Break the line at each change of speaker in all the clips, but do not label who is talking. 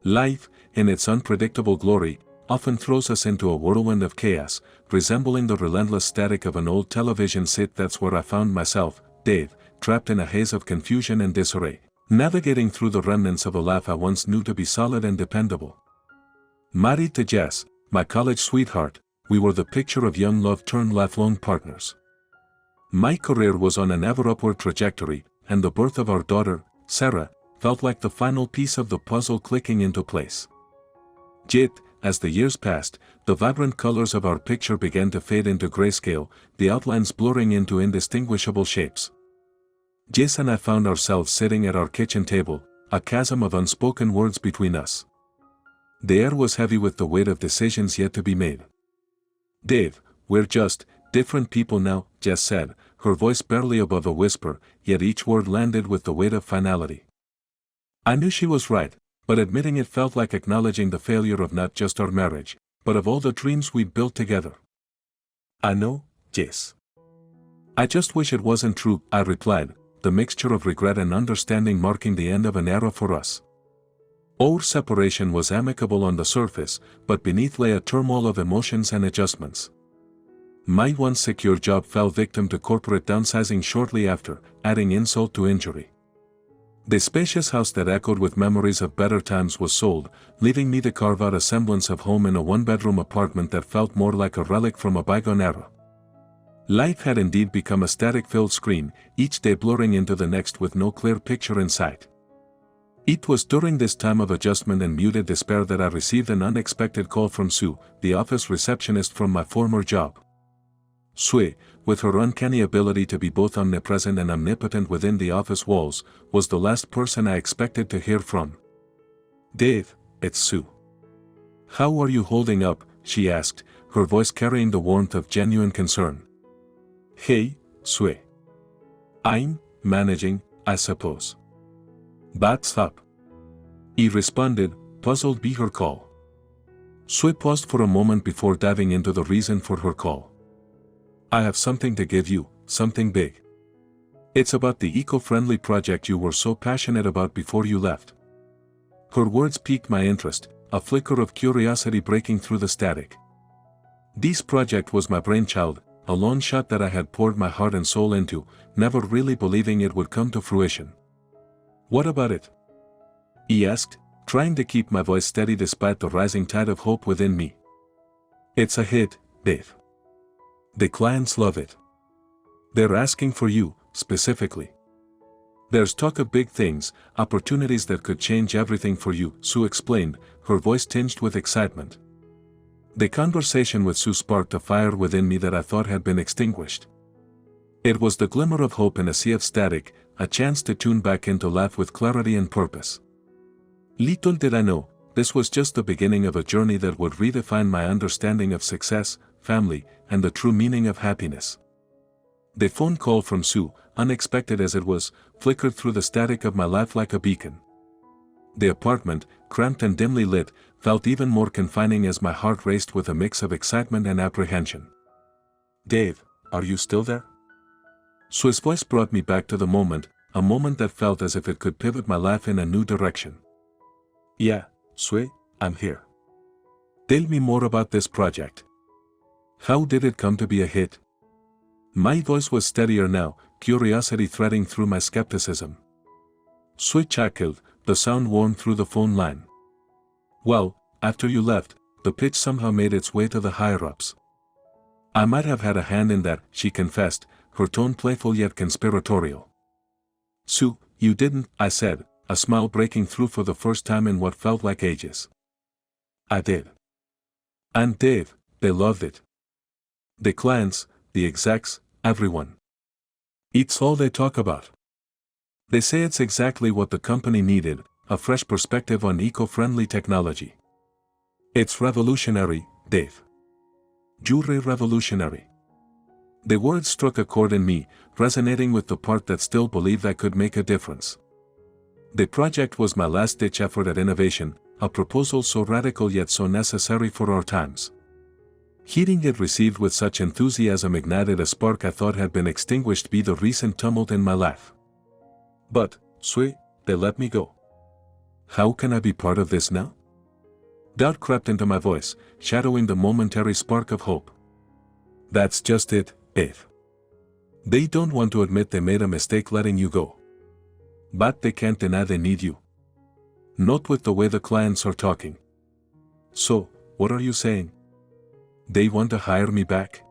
Life, in its unpredictable glory, often throws us into a whirlwind of chaos, resembling the relentless static of an old television set. That's where I found myself, Dave, trapped in a haze of confusion and disarray, navigating through the remnants of a life I once knew to be solid and dependable. Married to Jess, my college sweetheart, we were the picture of young love turned lifelong partners. My career was on an ever-upward trajectory, and the birth of our daughter, Sarah, felt like the final piece of the puzzle clicking into place. Yet, as the years passed, the vibrant colors of our picture began to fade into grayscale, the outlines blurring into indistinguishable shapes. Jess and I found ourselves sitting at our kitchen table, a chasm of unspoken words between us. The air was heavy with the weight of decisions yet to be made. "Dave, we're just different people now," Jess said, her voice barely above a whisper, yet each word landed with the weight of finality. I knew she was right, but admitting it felt like acknowledging the failure of not just our marriage, but of all the dreams we'd built together. "I know, Jess. I just wish it wasn't true," I replied, the mixture of regret and understanding marking the end of an era for us. Our separation was amicable on the surface, but beneath lay a turmoil of emotions and adjustments. My once secure job fell victim to corporate downsizing shortly after, adding insult to injury. The spacious house that echoed with memories of better times was sold, leaving me to carve out a semblance of home in a one-bedroom apartment that felt more like a relic from a bygone era. Life had indeed become a static-filled screen, each day blurring into the next with no clear picture in sight. It was during this time of adjustment and muted despair that I received an unexpected call from Sue, the office receptionist from my former job. Sue, with her uncanny ability to be both omnipresent and omnipotent within the office walls, was the last person I expected to hear from. "Dave, it's Sue. How are you holding up?" she asked, her voice carrying the warmth of genuine concern. "Hey, Sue. I'm managing, I suppose. What's up?" He responded, puzzled by her call. Sue paused for a moment before diving into the reason for her call. "I have something to give you, something big. It's about the eco-friendly project you were so passionate about before you left." Her words piqued my interest, a flicker of curiosity breaking through the static. This project was my brainchild, a long shot that I had poured my heart and soul into, never really believing it would come to fruition. "What about it?" he asked, trying to keep my voice steady despite the rising tide of hope within me. "It's a hit, Dave. The clients love it. They're asking for you, specifically. There's talk of big things, opportunities that could change everything for you," Sue explained, her voice tinged with excitement. The conversation with Sue sparked a fire within me that I thought had been extinguished. It was the glimmer of hope in a sea of static, a chance to tune back into life with clarity and purpose. Little did I know, this was just the beginning of a journey that would redefine my understanding of success, family, and the true meaning of happiness. The phone call from Sue, unexpected as it was, flickered through the static of my life like a beacon. The apartment, cramped and dimly lit, felt even more confining as my heart raced with a mix of excitement and apprehension. "Dave, are you still there?" Sue's voice brought me back to the moment, a moment that felt as if it could pivot my life in a new direction. "Yeah, Sue, I'm here. Tell me more about this project. How did it come to be a hit?" My voice was steadier now, curiosity threading through my skepticism. Sue chuckled, the sound worn through the phone line. "Well, after you left, the pitch somehow made its way to the higher-ups. I might have had a hand in that," she confessed, her tone playful yet conspiratorial. "Sue, you didn't," I said, a smile breaking through for the first time in what felt like ages. "I did. And Dave, they loved it. The clients, the execs, everyone. It's all they talk about. They say it's exactly what the company needed, a fresh perspective on eco-friendly technology. It's revolutionary, Dave. Truly revolutionary." The words struck a chord in me, resonating with the part that still believed I could make a difference. The project was my last-ditch effort at innovation, a proposal so radical yet so necessary for our times. Hearing it received with such enthusiasm ignited a spark I thought had been extinguished by the recent tumult in my life. "But, Sue, they let me go. How can I be part of this now? Doubt crept into my voice, shadowing the momentary spark of hope. That's just it, Eve. They don't want to admit they made a mistake letting you go. But they can't deny they need you. Not with the way the clients are talking. So, what are you saying? They want to hire me back?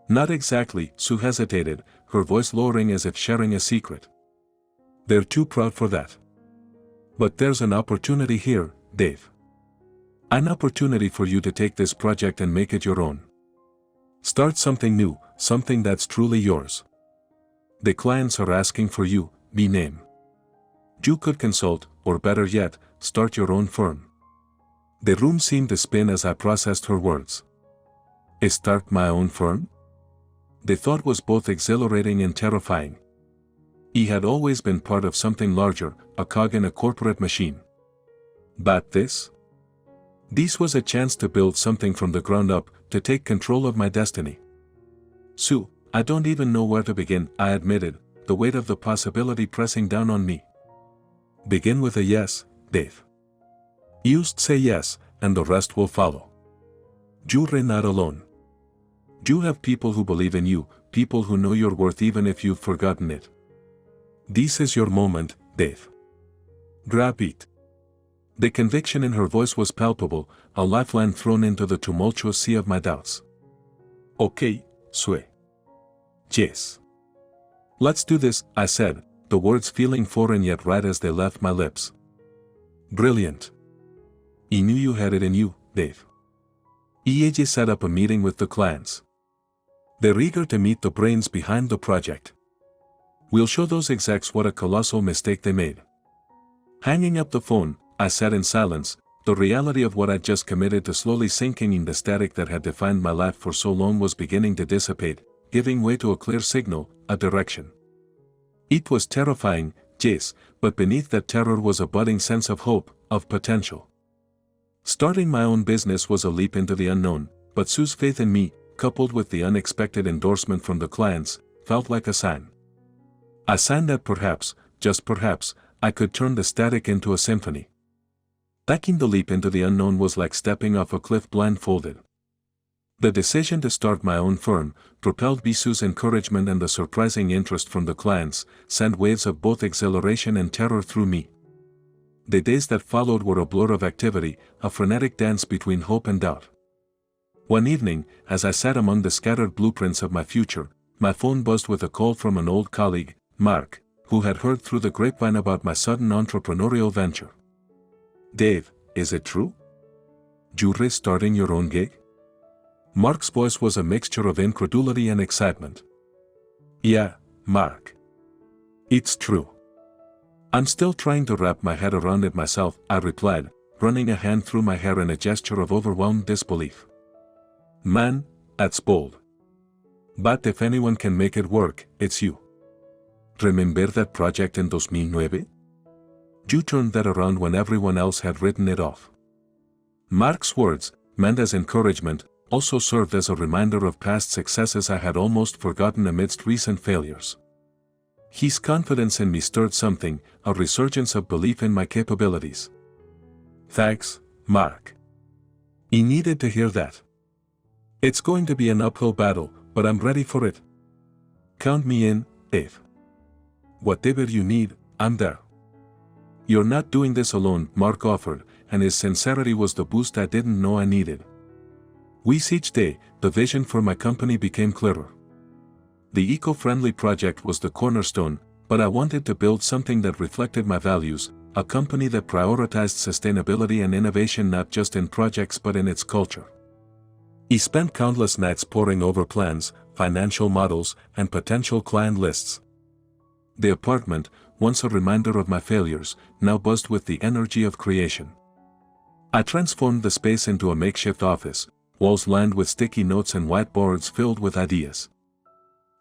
Not exactly, Sue hesitated, her voice lowering as if sharing a secret. They're too proud for that. But there's an opportunity here, Dave. An opportunity for you to take this project and make it your own. Start something new, something that's truly yours. The clients are asking for you, be name. You could consult, or better yet, start your own firm. The room seemed to spin as I processed her words. Start my own firm? The thought was both exhilarating and terrifying. He had always been part of something larger, a cog in a corporate machine. But this? This was a chance to build something from the ground up, to take control of my destiny. Sue, I don't even know where to begin, I admitted, the weight of the possibility pressing down on me. Begin with a yes, Dave. Just say yes, and the rest will follow. You're not alone. You have people who believe in you, people who know your worth even if you've forgotten it. This is your moment, Dave. Grab it. The conviction in her voice was palpable, a lifeline thrown into the tumultuous sea of my doubts. Okay, Sue. Yes. Let's do this, I said, the words feeling foreign yet right as they left my lips. Brilliant. I knew you had it in you, Dave. EAJ set up a meeting with the clients. They're eager to meet the brains behind the project. We'll show those execs what a colossal mistake they made. Hanging up the phone, I sat in silence, the reality of what I'd just committed to slowly sinking in. The static that had defined my life for so long was beginning to dissipate, giving way to a clear signal, a direction. It was terrifying, yes, but beneath that terror was a budding sense of hope, of potential. Starting my own business was a leap into the unknown, but Sue's faith in me, coupled with the unexpected endorsement from the clients, felt like a sign. A sign that perhaps, just perhaps, I could turn the static into a symphony. Taking the leap into the unknown was like stepping off a cliff blindfolded. The decision to start my own firm, propelled by Sue's encouragement and the surprising interest from the clients, sent waves of both exhilaration and terror through me. The days that followed were a blur of activity, a frenetic dance between hope and doubt. One evening, as I sat among the scattered blueprints of my future, my phone buzzed with a call from an old colleague, Mark, who had heard through the grapevine about my sudden entrepreneurial venture. Dave, is it true? You're starting your own gig? Mark's voice was a mixture of incredulity and excitement. Yeah, Mark. It's true. I'm still trying to wrap my head around it myself, I replied, running a hand through my hair in a gesture of overwhelmed disbelief. Man, that's bold. But if anyone can make it work, it's you. Remember that project in 2009? You turned that around when everyone else had written it off. Mark's words, meant as encouragement, also served as a reminder of past successes I had almost forgotten amidst recent failures. His confidence in me stirred something, a resurgence of belief in my capabilities. Thanks, Mark. I needed to hear that. It's going to be an uphill battle, but I'm ready for it. Count me in, Dave. Whatever you need, I'm there. You're not doing this alone, Mark offered, and his sincerity was the boost I didn't know I needed. With each day, the vision for my company became clearer. The eco-friendly project was the cornerstone, but I wanted to build something that reflected my values, a company that prioritized sustainability and innovation not just in projects but in its culture. He spent countless nights poring over plans, financial models, and potential client lists. The apartment, once a reminder of my failures, now buzzed with the energy of creation. I transformed the space into a makeshift office, walls lined with sticky notes and whiteboards filled with ideas.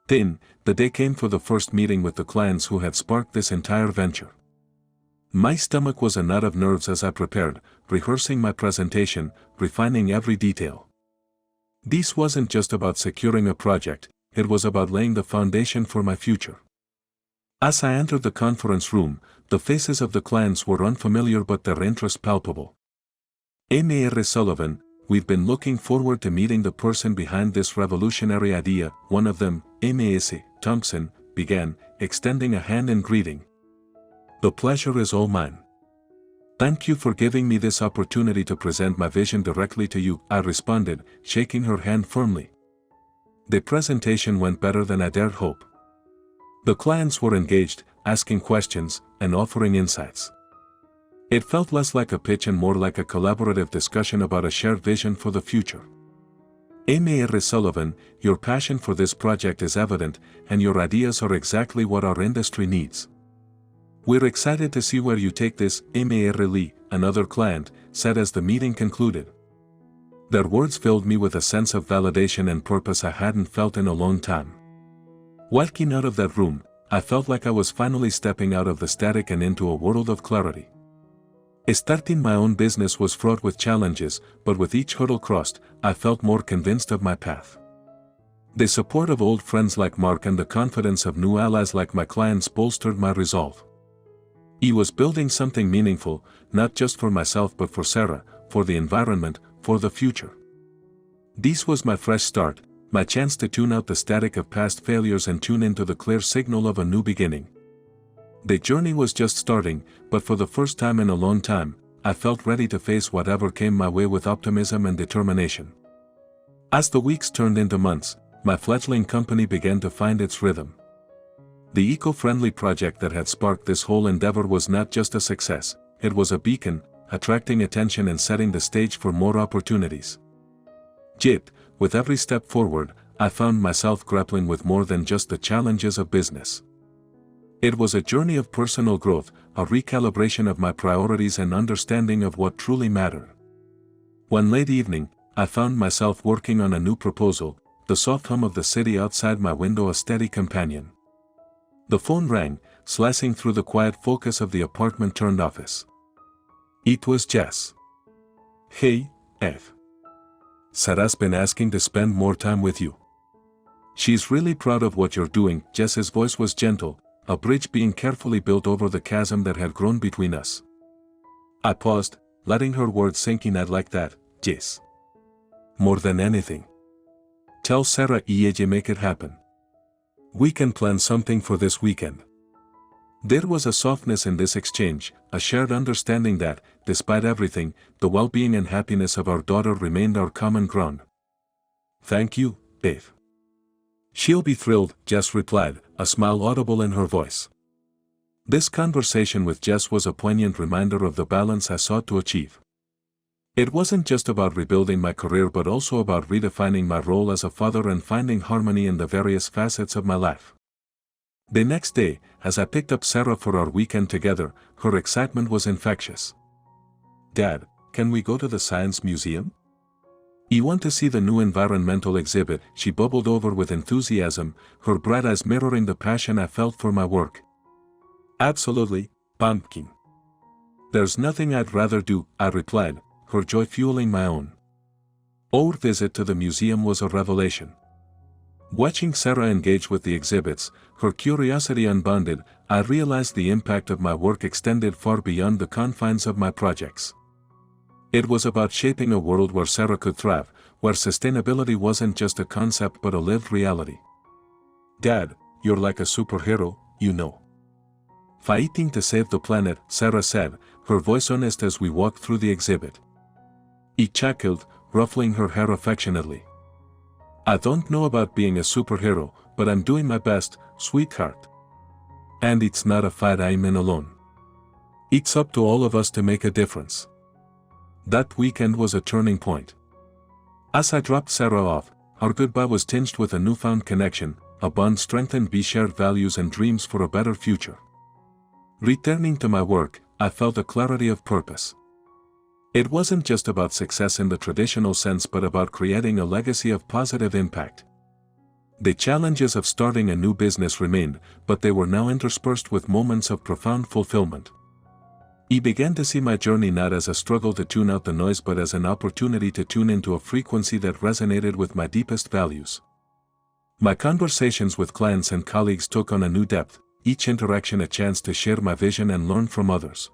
Then, the day came for the first meeting with the clients who had sparked this entire venture. My stomach was a knot of nerves as I prepared, rehearsing my presentation, refining every detail. This wasn't just about securing a project, it was about laying the foundation for my future. As I entered the conference room, the faces of the clients were unfamiliar but their interest palpable. Mr. Sullivan, we've been looking forward to meeting the person behind this revolutionary idea, one of them, Mr. Thompson, began, extending a hand in greeting. The pleasure is all mine. Thank you for giving me this opportunity to present my vision directly to you, I responded, shaking her hand firmly. The presentation went better than I dared hope. The clients were engaged, asking questions, and offering insights. It felt less like a pitch and more like a collaborative discussion about a shared vision for the future. Mr. Sullivan, your passion for this project is evident, and your ideas are exactly what our industry needs. We're excited to see where you take this, Mr. Lee, another client, said as the meeting concluded. Their words filled me with a sense of validation and purpose I hadn't felt in a long time. Walking out of that room, I felt like I was finally stepping out of the static and into a world of clarity. Starting my own business was fraught with challenges, but with each hurdle crossed, I felt more convinced of my path. The support of old friends like Mark and the confidence of new allies like my clients bolstered my resolve. I was building something meaningful, not just for myself but for Sarah, for the environment, for the future. This was my fresh start, my chance to tune out the static of past failures and tune into the clear signal of a new beginning. The journey was just starting, but for the first time in a long time, I felt ready to face whatever came my way with optimism and determination. As the weeks turned into months, my fledgling company began to find its rhythm. The eco-friendly project that had sparked this whole endeavor was not just a success, it was a beacon, attracting attention and setting the stage for more opportunities. Yet, with every step forward, I found myself grappling with more than just the challenges of business. It was a journey of personal growth, a recalibration of my priorities and understanding of what truly mattered. One late evening, I found myself working on a new proposal, the soft hum of the city outside my window a steady companion. The phone rang, slicing through the quiet focus of the apartment-turned-office. It was Jess. Hey, F. Sarah's been asking to spend more time with you. She's really proud of what you're doing. Jess's voice was gentle, a bridge being carefully built over the chasm that had grown between us. I paused, letting her words sink in. I'd like that, Jess. More than anything. Tell Sarah to make it happen. We can plan something for this weekend. There was a softness in this exchange, a shared understanding that, despite everything, the well-being and happiness of our daughter remained our common ground. Thank you, babe. She'll be thrilled, Jess replied, a smile audible in her voice. This conversation with Jess was a poignant reminder of the balance I sought to achieve. It wasn't just about rebuilding my career but also about redefining my role as a father and finding harmony in the various facets of my life. The next day, as I picked up Sarah for our weekend together, her excitement was infectious. Dad, can we go to the Science Museum? You want to see the new environmental exhibit? She bubbled over with enthusiasm, her bright eyes mirroring the passion I felt for my work. Absolutely, pumpkin. There's nothing I'd rather do, I replied, her joy fueling my own. Our visit to the museum was a revelation. Watching Sarah engage with the exhibits, her curiosity unbounded, I realized the impact of my work extended far beyond the confines of my projects. It was about shaping a world where Sarah could thrive, where sustainability wasn't just a concept but a lived reality. Dad, you're like a superhero, you know. Fighting to save the planet, Sarah said, her voice honest as we walked through the exhibit. I chuckled, ruffling her hair affectionately. I don't know about being a superhero, but I'm doing my best, sweetheart. And it's not a fight I'm in alone. It's up to all of us to make a difference. That weekend was a turning point. As I dropped Sarah off, our goodbye was tinged with a newfound connection, a bond strengthened by shared values and dreams for a better future. Returning to my work, I felt a clarity of purpose. It wasn't just about success in the traditional sense but about creating a legacy of positive impact. The challenges of starting a new business remained, but they were now interspersed with moments of profound fulfillment. I began to see my journey not as a struggle to tune out the noise but as an opportunity to tune into a frequency that resonated with my deepest values. My conversations with clients and colleagues took on a new depth, each interaction a chance to share my vision and learn from others.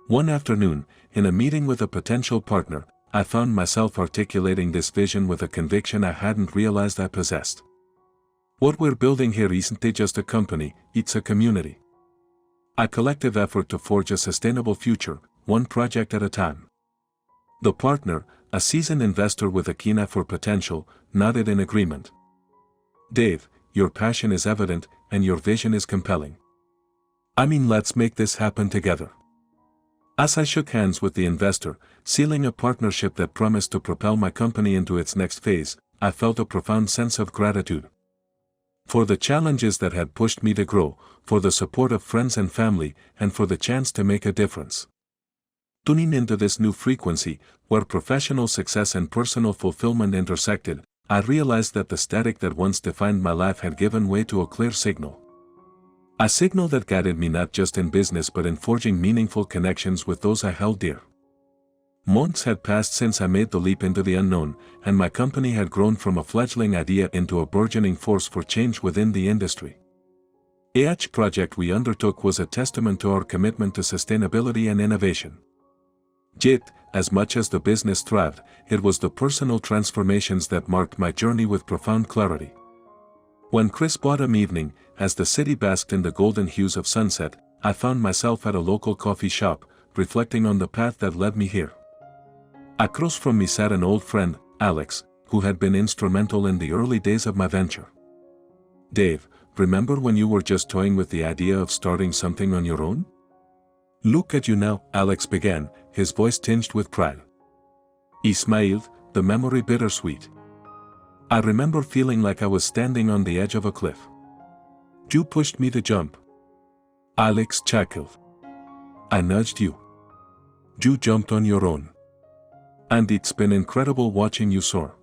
One afternoon, in a meeting with a potential partner, I found myself articulating this vision with a conviction I hadn't realized I possessed. What we're building here isn't just a company, it's a community. A collective effort to forge a sustainable future, one project at a time. The partner, a seasoned investor with a keen eye for potential, nodded in agreement. Dave, your passion is evident, and your vision is compelling. I mean, let's make this happen together. As I shook hands with the investor, sealing a partnership that promised to propel my company into its next phase, I felt a profound sense of gratitude. For the challenges that had pushed me to grow, for the support of friends and family, and for the chance to make a difference. Tuning into this new frequency, where professional success and personal fulfillment intersected, I realized that the static that once defined my life had given way to a clear signal. A signal that guided me not just in business but in forging meaningful connections with those I held dear. Months had passed since I made the leap into the unknown, and my company had grown from a fledgling idea into a burgeoning force for change within the industry. Each project we undertook was a testament to our commitment to sustainability and innovation. Yet, as much as the business thrived, it was the personal transformations that marked my journey with profound clarity. One crisp autumn evening, as the city basked in the golden hues of sunset, I found myself at a local coffee shop, reflecting on the path that led me here. Across from me sat an old friend, Alex, who had been instrumental in the early days of my venture. Dave, remember when you were just toying with the idea of starting something on your own? Look at you now, Alex began, his voice tinged with pride. He smiled, the memory bittersweet. I remember feeling like I was standing on the edge of a cliff. You pushed me to jump. Alex chuckled. I nudged you. You jumped on your own. And it's been incredible watching you soar.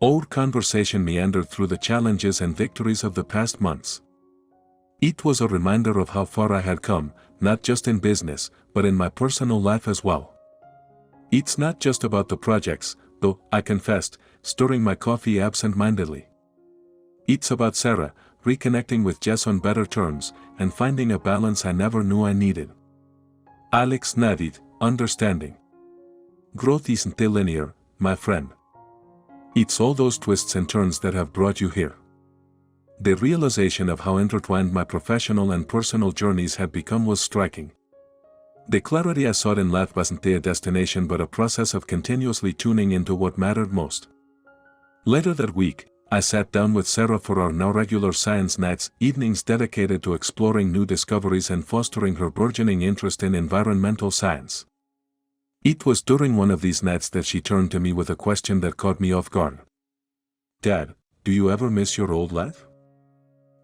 Our conversation meandered through the challenges and victories of the past months. It was a reminder of how far I had come, not just in business, but in my personal life as well. It's not just about the projects, though, I confessed, stirring my coffee absent-mindedly. It's about Sarah, reconnecting with Jess on better terms, and finding a balance I never knew I needed. Alex nodded, understanding. Growth isn't linear, my friend. It's all those twists and turns that have brought you here. The realization of how intertwined my professional and personal journeys had become was striking. The clarity I sought in life wasn't a destination but a process of continuously tuning into what mattered most. Later that week, I sat down with Sarah for our now regular science nights, evenings dedicated to exploring new discoveries and fostering her burgeoning interest in environmental science. It was during one of these nights that she turned to me with a question that caught me off guard. Dad, do you ever miss your old life?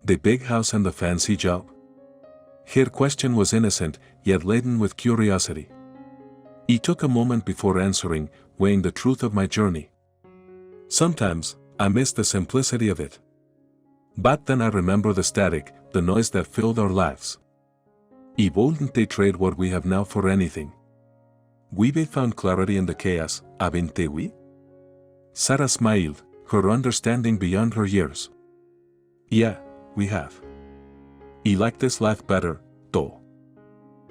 The big house and the fancy job? Her question was innocent, yet laden with curiosity. He took a moment before answering, weighing the truth of my journey. Sometimes, I miss the simplicity of it. But then I remember the static, the noise that filled our lives. He wouldn't trade what we have now for anything. We've found clarity in the chaos, haven't we? Sarah smiled, her understanding beyond her years. Yeah, we have. He liked this life better, though.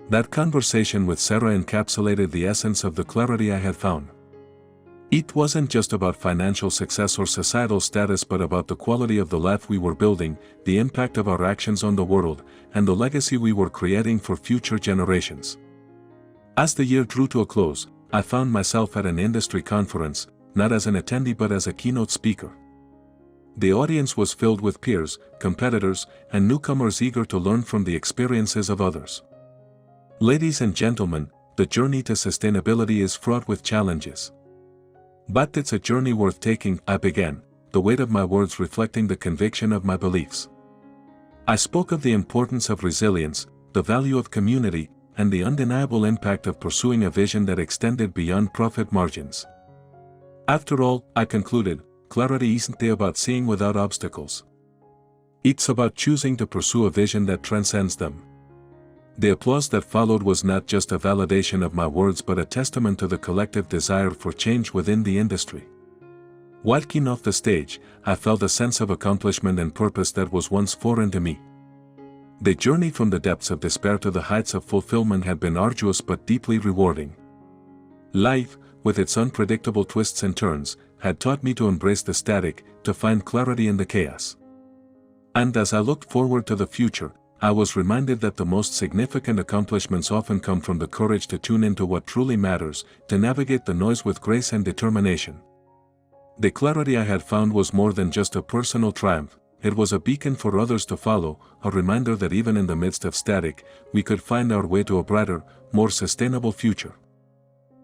That conversation with Sarah encapsulated the essence of the clarity I had found. It wasn't just about financial success or societal status but about the quality of the life we were building, the impact of our actions on the world, and the legacy we were creating for future generations. As the year drew to a close, I found myself at an industry conference, not as an attendee but as a keynote speaker. The audience was filled with peers, competitors, and newcomers eager to learn from the experiences of others. Ladies and gentlemen, the journey to sustainability is fraught with challenges. But it's a journey worth taking, I began, the weight of my words reflecting the conviction of my beliefs. I spoke of the importance of resilience, the value of community, and the undeniable impact of pursuing a vision that extended beyond profit margins. After all, I concluded, clarity isn't about seeing without obstacles. It's about choosing to pursue a vision that transcends them. The applause that followed was not just a validation of my words but a testament to the collective desire for change within the industry. Walking off the stage, I felt a sense of accomplishment and purpose that was once foreign to me. The journey from the depths of despair to the heights of fulfillment had been arduous but deeply rewarding. Life, with its unpredictable twists and turns, had taught me to embrace the static, to find clarity in the chaos. And as I looked forward to the future, I was reminded that the most significant accomplishments often come from the courage to tune into what truly matters, to navigate the noise with grace and determination. The clarity I had found was more than just a personal triumph, it was a beacon for others to follow, a reminder that even in the midst of static, we could find our way to a brighter, more sustainable future.